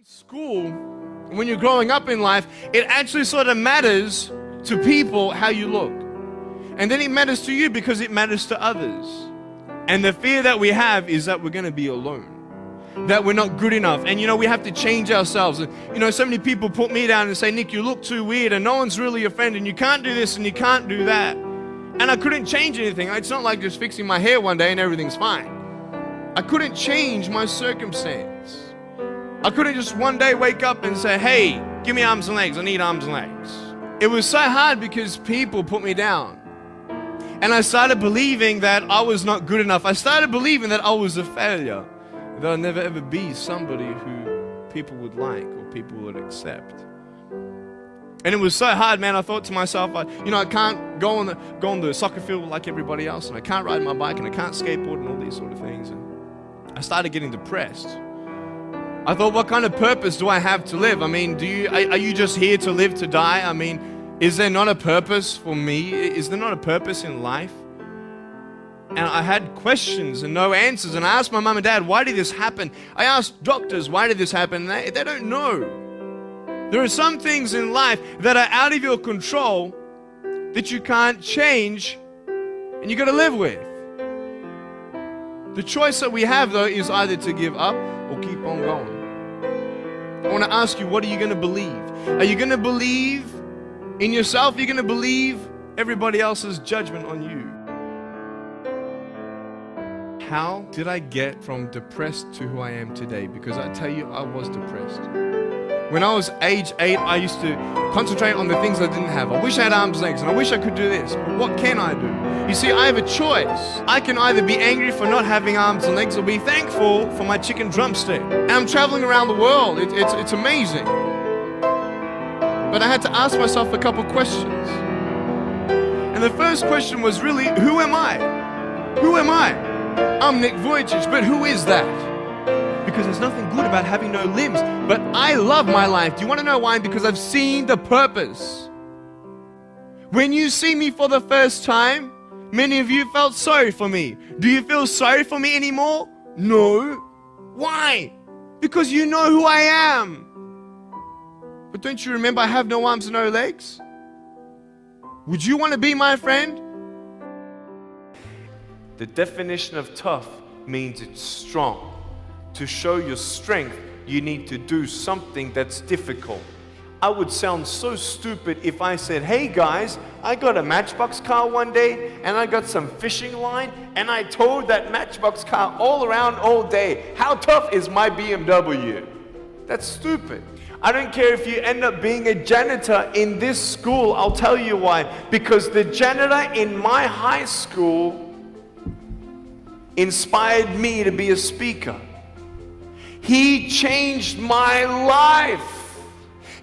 School, when you're growing up in life, it actually sort of matters to people how you look. And then it matters to you because it matters to others. And the fear that we have is that we're going to be alone, that we're not good enough. And we have to change ourselves. And so many people put me down and say, Nick, you look too weird and no one's really your friend and you can't do this and you can't do that. And I couldn't change anything. It's not like just fixing my hair one day and everything's fine. I couldn't change my circumstance. I couldn't just one day wake up and say, hey, give me arms and legs. I need arms and legs. It was so hard because people put me down. And I started believing that I was not good enough. I started believing that I was a failure. That I'd never ever be somebody who people would like or people would accept. And it was so hard, man. I thought to myself, I can't go on the soccer field like everybody else, and I can't ride my bike, and I can't skateboard, and all these sort of things. And I started getting depressed. I thought, what kind of purpose do I have to live? Are you just here to live to die? Is there not a purpose for me? Is there not a purpose in life? And I had questions and no answers. And I asked my mom and dad, why did this happen? I asked doctors, why did this happen? And they don't know. There are some things in life that are out of your control that you can't change and you got to live with. The choice that we have, though, is either to give up or keep on going. I want to ask you, what are you going to believe? Are you going to believe in yourself? Are you going to believe everybody else's judgment on you? How did I get from depressed to who I am today? Because I tell you, I was depressed. When I was age 8, I used to concentrate on the things I didn't have. I wish I had arms and legs, and I wish I could do this, but what can I do? You see, I have a choice. I can either be angry for not having arms and legs or be thankful for my chicken drumstick. And I'm traveling around the world. It's amazing. But I had to ask myself a couple questions. And the first question was really, who am I? Who am I? I'm Nick Vujicic, but who is that? Because there's nothing good about having no limbs. But I love my life. Do you want to know why? Because I've seen the purpose. When you see me for the first time, many of you felt sorry for me. Do you feel sorry for me anymore? No. Why? Because you know who I am. But don't you remember I have no arms and no legs? Would you want to be my friend? The definition of tough means it's strong. To show your strength, you need to do something that's difficult. I would sound so stupid if I said, hey guys, I got a Matchbox car one day and I got some fishing line and I towed that Matchbox car all around all day. How tough is my BMW? That's stupid. I don't care if you end up being a janitor in this school. I'll tell you why. Because the janitor in my high school inspired me to be a speaker. He changed my life.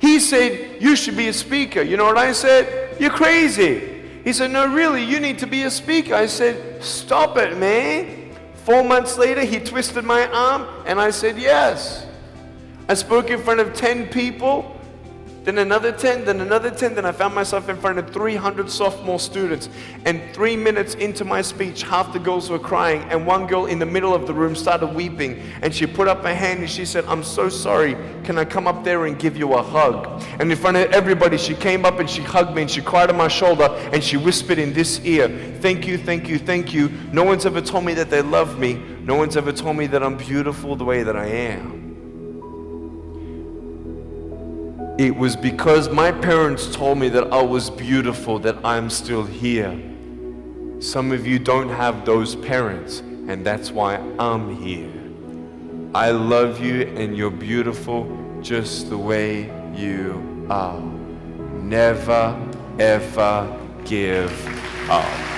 He said, you should be a speaker. You know what I said? You're crazy. He said, no, really, you need to be a speaker. I said, stop it, man. 4 months later, he twisted my arm, and I said, yes. I spoke in front of 10 people, then another 10, then another 10, then I found myself in front of 300 sophomore students. And 3 minutes into my speech, half the girls were crying, and one girl in the middle of the room started weeping, and she put up her hand and she said, I'm so sorry, can I come up there and give you a hug? And in front of everybody, she came up and she hugged me and she cried on my shoulder and she whispered in this ear, thank you, thank you, thank you. No one's ever told me that they love me. No one's ever told me that I'm beautiful the way that I am. It was because my parents told me that I was beautiful that I'm still here. Some of you don't have those parents, and that's why I'm here. I love you, and you're beautiful just the way you are. Never, ever give up.